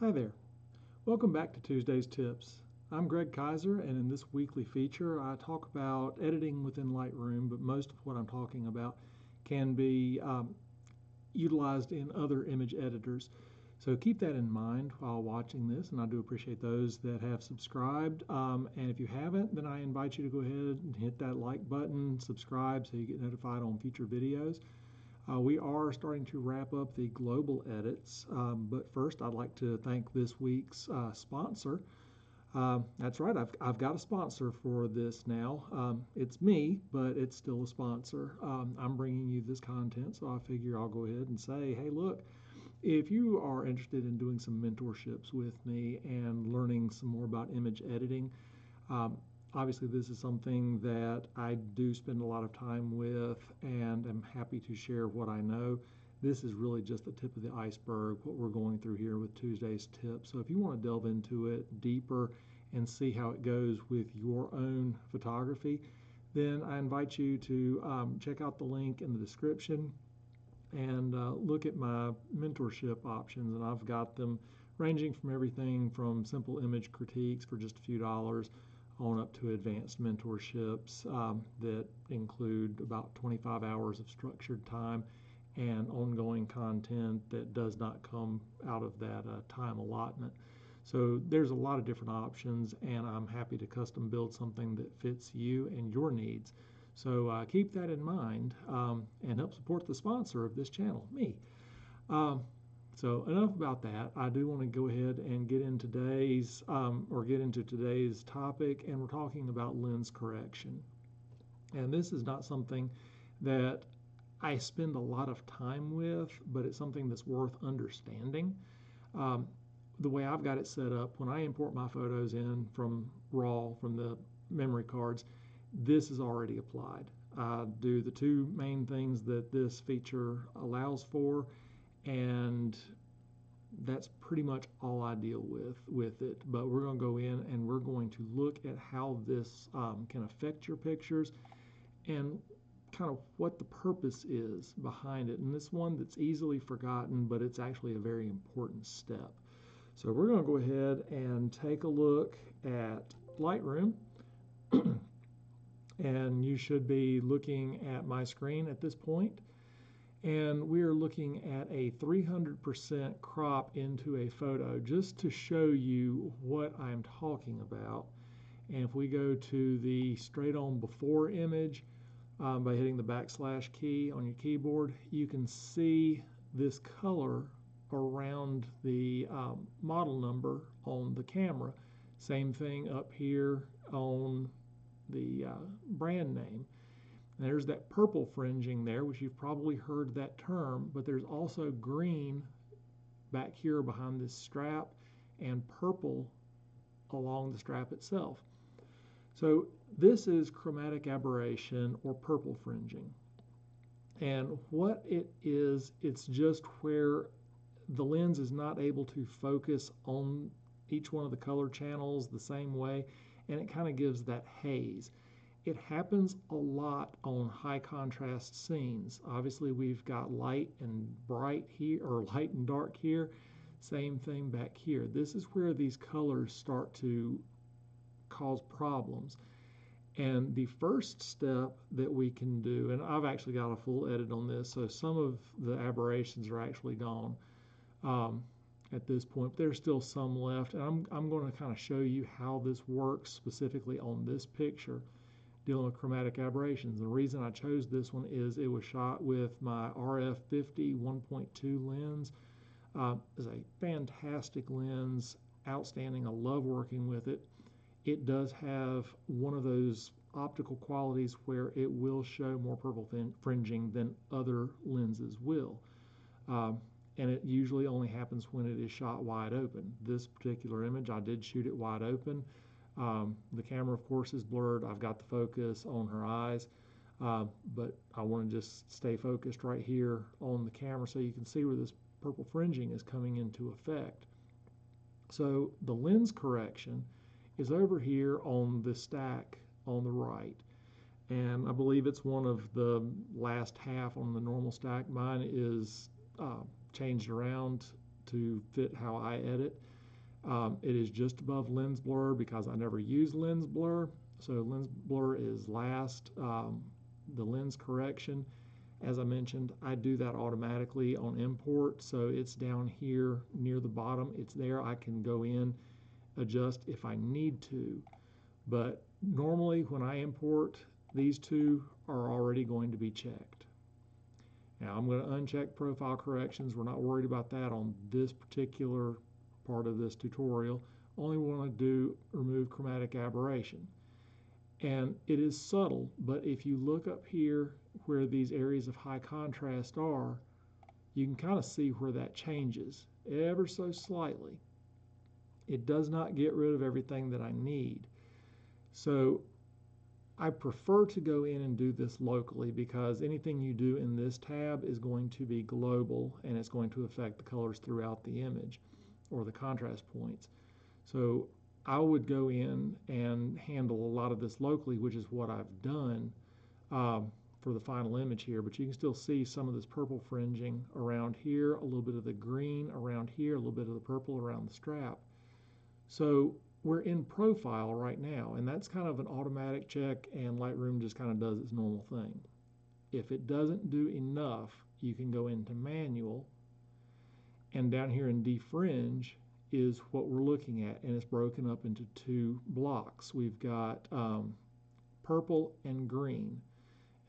Hi there. Welcome back to Tuesday's Tips. I'm Greg Kaiser, and in this weekly feature, I talk about editing within Lightroom, but most of what I'm talking about can be utilized in other image editors. So keep that in mind while watching this, and I do appreciate those that have subscribed. And if you haven't, then I invite you to go ahead and hit that like button, subscribe so you get notified on future videos. We are starting to wrap up the global edits, but first I'd like to thank this week's sponsor. That's right, I've got a sponsor for this now. It's me, but it's still a sponsor. I'm bringing you this content, so I figure I'll go ahead and say, hey, look, if you are interested in doing some mentorships with me and learning some more about image editing, obviously, this is something that I do spend a lot of time with and am happy to share what I know. This is really just the tip of the iceberg, what we're going through here with Tuesday's Tips. So if you want to delve into it deeper and see how it goes with your own photography, then I invite you to check out the link in the description and look at my mentorship options. And I've got them ranging from everything from simple image critiques for just a few dollars on up to advanced mentorships that include about 25 hours of structured time and ongoing content that does not come out of that time allotment. So there's a lot of different options, and I'm happy to custom build something that fits you and your needs. So keep that in mind and help support the sponsor of this channel, me. So enough about that. I do want to go ahead and get into today's topic, and we're talking about lens correction. And this is not something that I spend a lot of time with, but it's something that's worth understanding. The way I've got it set up, when I import my photos in from RAW, from the memory cards, this is already applied. I do the two main things that this feature allows for, and that's pretty much all I deal with it. But we're going to go in and we're going to look at how this can affect your pictures and kind of what the purpose is behind it. And this one that's easily forgotten, but it's actually a very important step. So we're going to go ahead and take a look at Lightroom. And you should be looking at my screen at this point. And we are looking at a 300% crop into a photo just to show you what I'm talking about. And if we go to the straight on before image by hitting the backslash key on your keyboard, you can see this color around the model number on the camera. Same thing up here on the brand name. And there's that purple fringing there, which you've probably heard that term, but there's also green back here behind this strap and purple along the strap itself. So this is chromatic aberration or purple fringing. And what it is, it's just where the lens is not able to focus on each one of the color channels the same way, and it kind of gives that haze. It happens a lot on high contrast scenes. Obviously, we've got light and bright here, or light and dark here. Same thing back here. This is where these colors start to cause problems. And the first step that we can do, and I've actually got a full edit on this, so some of the aberrations are actually gone at this point. There's still some left, and I'm going to kind of show you how this works specifically on this picture, dealing with chromatic aberrations. The reason I chose this one is it was shot with my RF50 1.2 lens. It's a fantastic lens, outstanding. I love working with it. It does have one of those optical qualities where it will show more purple fringing than other lenses will. And it usually only happens when it is shot wide open. This particular image, I did shoot it wide open. The camera, of course, is blurred. I've got the focus on her eyes, but I want to just stay focused right here on the camera so you can see where this purple fringing is coming into effect. So the lens correction is over here on the stack on the right, and I believe it's one of the last half on the normal stack. Mine is changed around to fit how I edit. It is just above lens blur because I never use lens blur. So lens blur is last. The lens correction, as I mentioned, I do that automatically on import. So it's down here near the bottom. It's there. I can go in, adjust if I need to. But normally when I import, these two are already going to be checked. Now I'm going to uncheck profile corrections. We're not worried about that on this particular part of this tutorial. Only want to do remove chromatic aberration. And it is subtle, but if you look up here where these areas of high contrast are, you can kind of see where that changes ever so slightly. It does not get rid of everything that I need. So I prefer to go in and do this locally because anything you do in this tab is going to be global and it's going to affect the colors throughout the image or the contrast points. So I would go in and handle a lot of this locally, which is what I've done for the final image here. But you can still see some of this purple fringing around here, a little bit of the green around here, a little bit of the purple around the strap. So we're in profile right now, and that's kind of an automatic check, and Lightroom just kind of does its normal thing. If it doesn't do enough, you can go into manual, and down here in defringe is what we're looking at, and it's broken up into two blocks. We've got purple and green,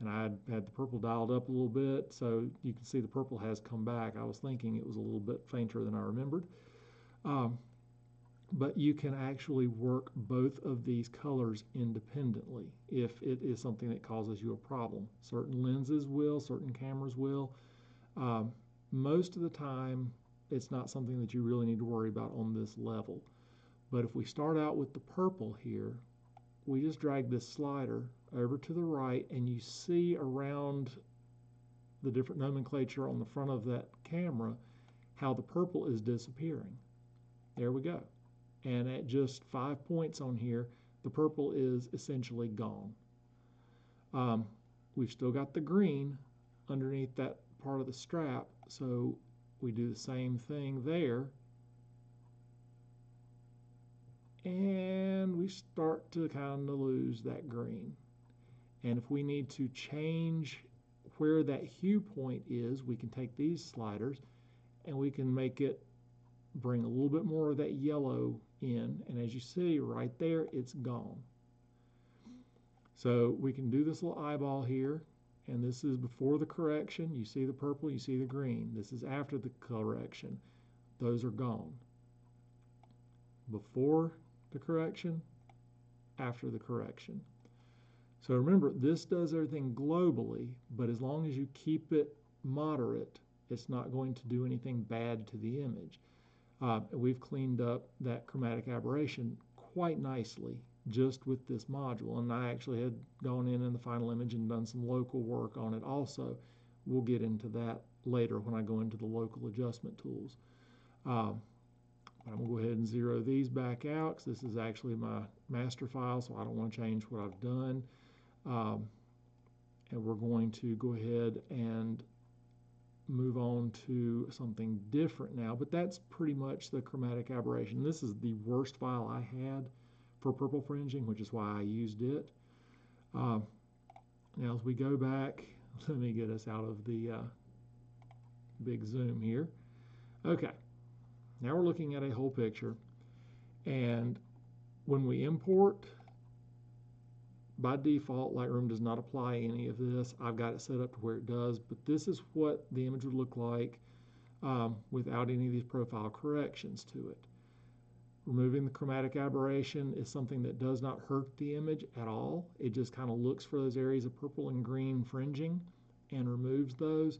and I had the purple dialed up a little bit, so you can see the purple has come back. I was thinking it was a little bit fainter than I remembered. But you can actually work both of these colors independently if it is something that causes you a problem. Certain lenses will, certain cameras will. Most of the time, it's not something that you really need to worry about on this level. But if we start out with the purple here, we just drag this slider over to the right, and you see around the different nomenclature on the front of that camera how the purple is disappearing. There we go. And at just 5 points on here, the purple is essentially gone. We've still got the green underneath that part of the strap, so we do the same thing there. And we start to kind of lose that green. And if we need to change where that hue point is, we can take these sliders and we can make it bring a little bit more of that yellow in, and as you see right there, it's gone. So we can do this little eyeball here, and this is before the correction. You see the purple, you see the green. This is after the correction. Those are gone. Before the correction, after the correction. So remember, this does everything globally, but as long as you keep it moderate, it's not going to do anything bad to the image. We've cleaned up that chromatic aberration quite nicely just with this module, and I actually had gone in the final image and done some local work on it also. We'll get into that later when I go into the local adjustment tools. I'm going to go ahead and zero these back out because this is actually my master file, so I don't want to change what I've done. And we're going to go ahead and move on to something different now, but that's pretty much the chromatic aberration. This is the worst file I had for purple fringing, which is why I used it. Now as we go back, let me get us out of the big zoom here. Okay, now we're looking at a whole picture, and when we import, by default, Lightroom does not apply any of this. I've got it set up to where it does, but this is what the image would look like without any of these profile corrections to it. Removing the chromatic aberration is something that does not hurt the image at all. It just kind of looks for those areas of purple and green fringing and removes those.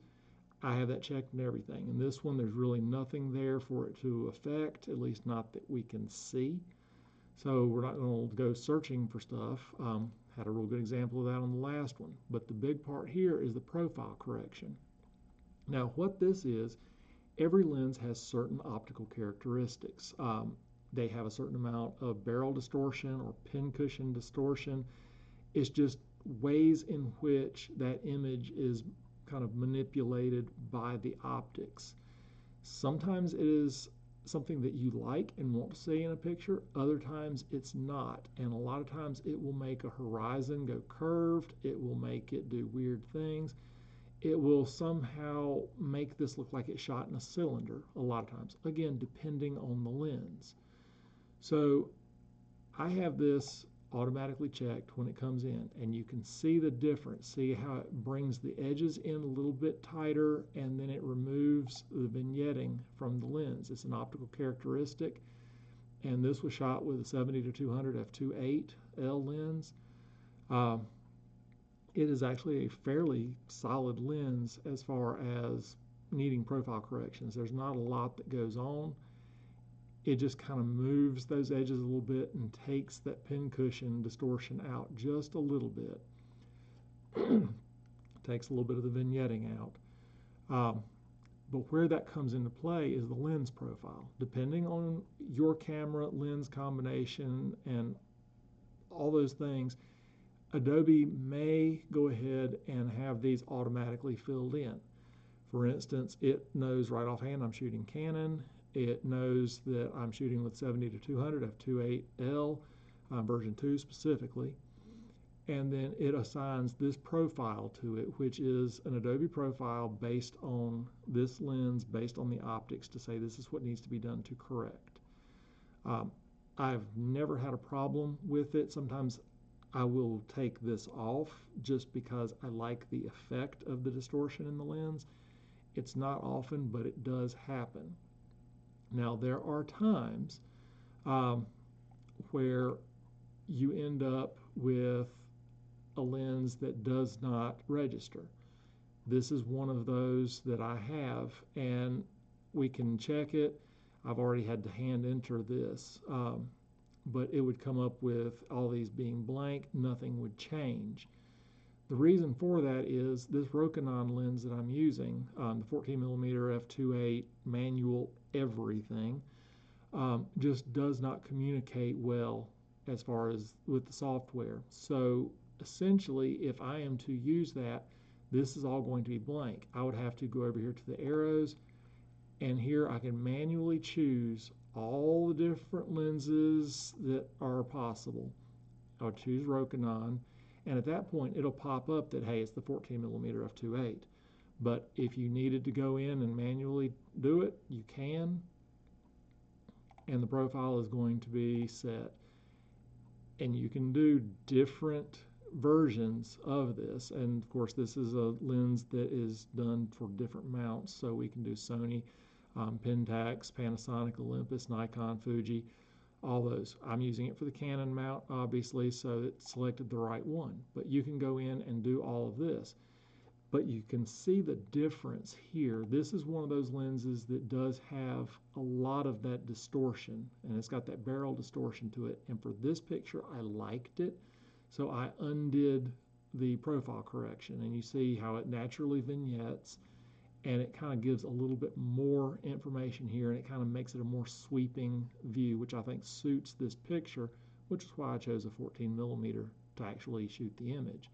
I have that checked and everything. In this one, there's really nothing there for it to affect, at least not that we can see. So we're not going to go searching for stuff. Had a real good example of that on the last one. But the big part here is the profile correction. Now what this is, every lens has certain optical characteristics. They have a certain amount of barrel distortion or pincushion distortion. It's just ways in which that image is kind of manipulated by the optics. Sometimes it is something that you like and want to see in a picture. Other times it's not, and a lot of times it will make a horizon go curved. It will make it do weird things. It will somehow make this look like it's shot in a cylinder a lot of times, again, depending on the lens. So I have this automatically checked when it comes in, and you can see the difference. See how it brings the edges in a little bit tighter, and then it removes the vignetting from the lens. It's an optical characteristic, and this was shot with a 70 to 200 f2.8L lens. It is actually a fairly solid lens as far as needing profile corrections. There's not a lot that goes on. It just kind of moves those edges a little bit and takes that pincushion distortion out just a little bit. Takes a little bit of the vignetting out. But where that comes into play is the lens profile. Depending on your camera, lens combination, and all those things, Adobe may go ahead and have these automatically filled in. For instance, it knows right offhand I'm shooting Canon. It knows that I'm shooting with 70 to 200 f2.8L, version 2 specifically. And then it assigns this profile to it, which is an Adobe profile based on this lens, based on the optics, to say this is what needs to be done to correct. I've never had a problem with it. Sometimes I will take this off just because I like the effect of the distortion in the lens. It's not often, but it does happen. Now, there are times where you end up with a lens that does not register. This is one of those that I have, and we can check it. I've already had to hand enter this. But it would come up with all these being blank, nothing would change. The reason for that is this Rokinon lens that I'm using, the 14mm f2.8 manual everything, just does not communicate well as far as with the software. So essentially, if I am to use that, this is all going to be blank. I would have to go over here to the arrows, and here I can manually choose all the different lenses that are possible. I'll choose Rokinon, and at that point it'll pop up that, hey, it's the 14mm f2.8. But if you needed to go in and manually do it, you can, and the profile is going to be set. And you can do different versions of this, and of course this is a lens that is done for different mounts, so we can do Sony, Pentax, Panasonic, Olympus, Nikon, Fuji, all those. I'm using it for the Canon mount, obviously, so it selected the right one. But you can go in and do all of this. But you can see the difference here. This is one of those lenses that does have a lot of that distortion, and it's got that barrel distortion to it. And for this picture, I liked it, so I undid the profile correction. And you see how it naturally vignettes, and it kind of gives a little bit more information here, and it kind of makes it a more sweeping view, which I think suits this picture, which is why I chose a 14mm to actually shoot the image.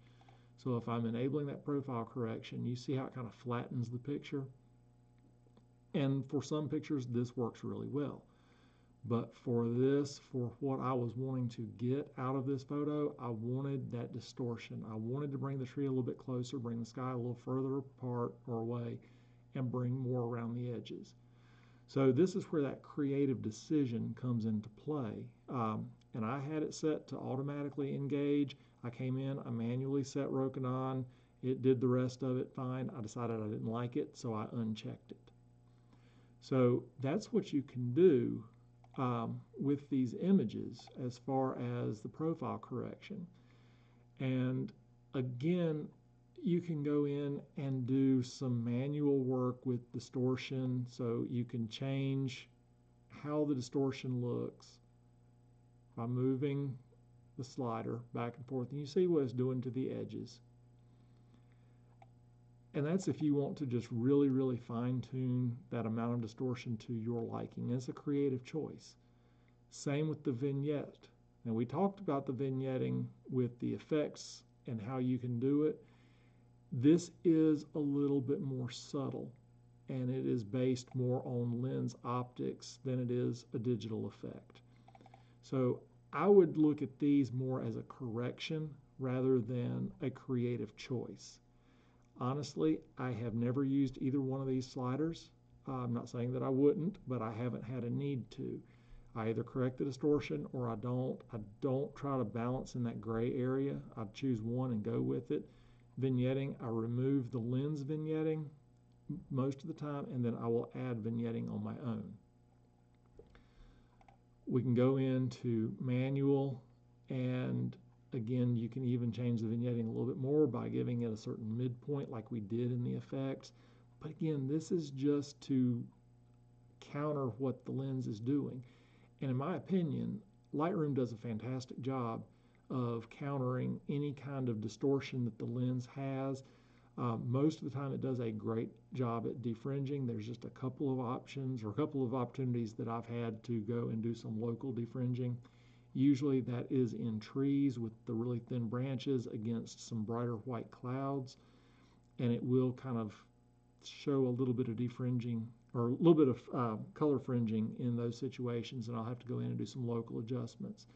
So if I'm enabling that profile correction, you see how it kind of flattens the picture. And for some pictures, this works really well. But for this, for what I was wanting to get out of this photo, I wanted that distortion. I wanted to bring the tree a little bit closer, bring the sky a little further apart or away, and bring more around the edges. So this is where that creative decision comes into play. And I had it set to automatically engage. I came in, I manually set Rokinon. It did the rest of it fine. I decided I didn't like it, so I unchecked it. So that's what you can do with these images as far as the profile correction. And again, you can go in and do some manual work with distortion, so you can change how the distortion looks by moving the slider back and forth, and you see what it's doing to the edges. And that's if you want to just really, really fine-tune that amount of distortion to your liking. It's a creative choice. Same with the vignette. Now, we talked about the vignetting with the effects and how you can do it. This is a little bit more subtle, and it is based more on lens optics than it is a digital effect. So I would look at these more as a correction rather than a creative choice. Honestly, I have never used either one of these sliders. I'm not saying that I wouldn't, but I haven't had a need to. I either correct the distortion or I don't. I don't try to balance in that gray area. I choose one and go with it. Vignetting, I remove the lens vignetting most of the time, and then I will add vignetting on my own. We can go into manual, and again, you can even change the vignetting a little bit more by giving it a certain midpoint like we did in the effects. But again, this is just to counter what the lens is doing. And in my opinion, Lightroom does a fantastic job of countering any kind of distortion that the lens has. Most of the time it does a great job at defringing. There's just a couple of options or a couple of opportunities that I've had to go and do some local defringing. Usually that is in trees with the really thin branches against some brighter white clouds, and it will kind of show a little bit of defringing or a little bit of color fringing in those situations, and I'll have to go in and do some local adjustments.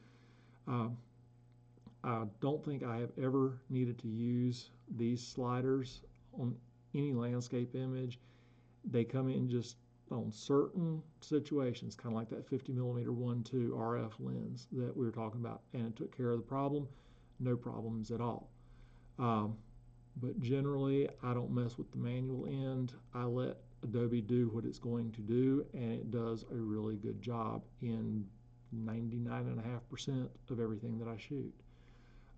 I don't think I have ever needed to use these sliders on any landscape image. They come in just on certain situations, kind of like that 50mm 1.2 RF lens that we were talking about, and it took care of the problem. No problems at all. But generally, I don't mess with the manual end. I let Adobe do what it's going to do, and it does a really good job in 99.5% of everything that I shoot.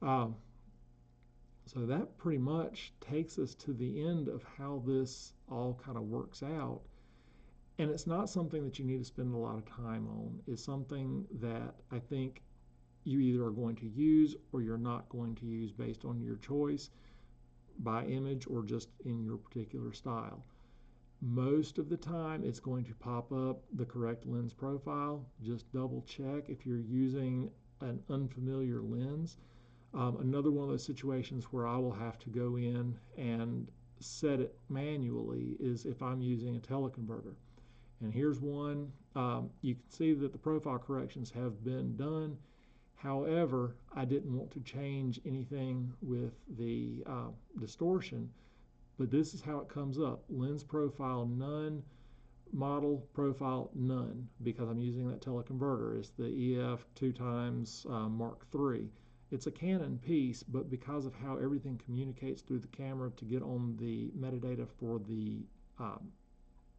So that pretty much takes us to the end of how this all kind of works out. And it's not something that you need to spend a lot of time on. It's something that I think you either are going to use or you're not going to use based on your choice by image or just in your particular style. Most of the time it's going to pop up the correct lens profile. Just double check if you're using an unfamiliar lens. Another one of those situations where I will have to go in and set it manually is if I'm using a teleconverter. And here's one. You can see that the profile corrections have been done. However, I didn't want to change anything with the distortion, but this is how it comes up. Lens profile none, model profile none, because I'm using that teleconverter. It's the EF 2x Mark III. It's a Canon piece, but because of how everything communicates through the camera to get on the metadata for the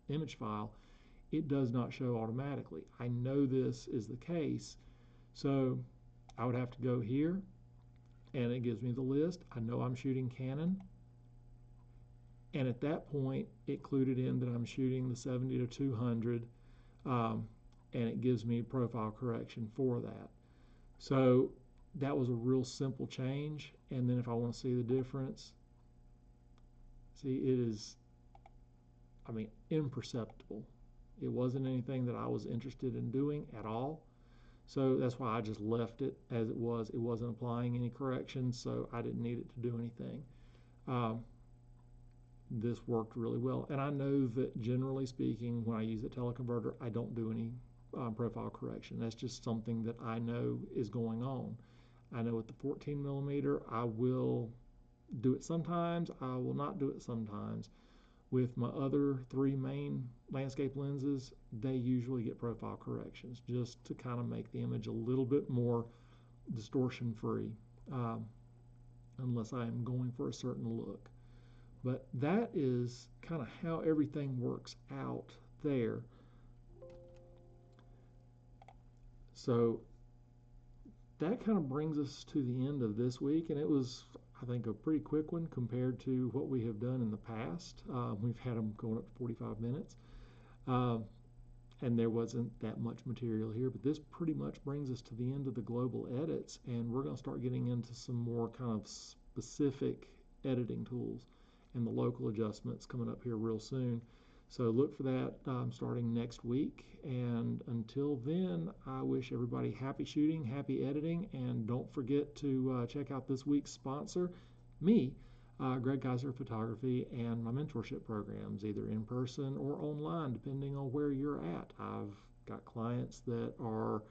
image file, it does not show automatically. I know this is the case, so I would have to go here, and it gives me the list. I know I'm shooting Canon, and at that point, it included in that I'm shooting the 70-200, and it gives me profile correction for that. So that was a real simple change, and then if I want to see the difference, see, it is, I mean, imperceptible. It wasn't anything that I was interested in doing at all. So that's why I just left it as it was. It wasn't applying any corrections, so I didn't need it to do anything. This worked really well. And I know that generally speaking, when I use a teleconverter, I don't do any profile correction. That's just something that I know is going on. I know with the 14mm, I will do it sometimes. I will not do it sometimes. With my other three main landscape lenses, they usually get profile corrections just to kind of make the image a little bit more distortion free, unless I am going for a certain look. But that is kind of how everything works out there. So that kind of brings us to the end of this week, and it was, I think, a pretty quick one compared to what we have done in the past. We've had them going up to 45 minutes, and there wasn't that much material here, but this pretty much brings us to the end of the global edits, and we're going to start getting into some more kind of specific editing tools and the local adjustments coming up here real soon. So look for that starting next week, and until then, I wish everybody happy shooting, happy editing, and don't forget to check out this week's sponsor, me. Greg Kaiser Photography, and my mentorship programs, either in person or online, depending on where you're at. I've got clients that are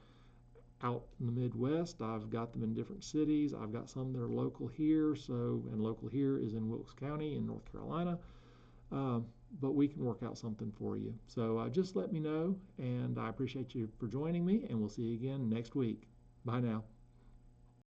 out in the Midwest. I've got them in different cities. I've got some that are local here. And local here is in Wilkes County in North Carolina. But we can work out something for you. So just let me know, and I appreciate you for joining me, and we'll see you again next week. Bye now.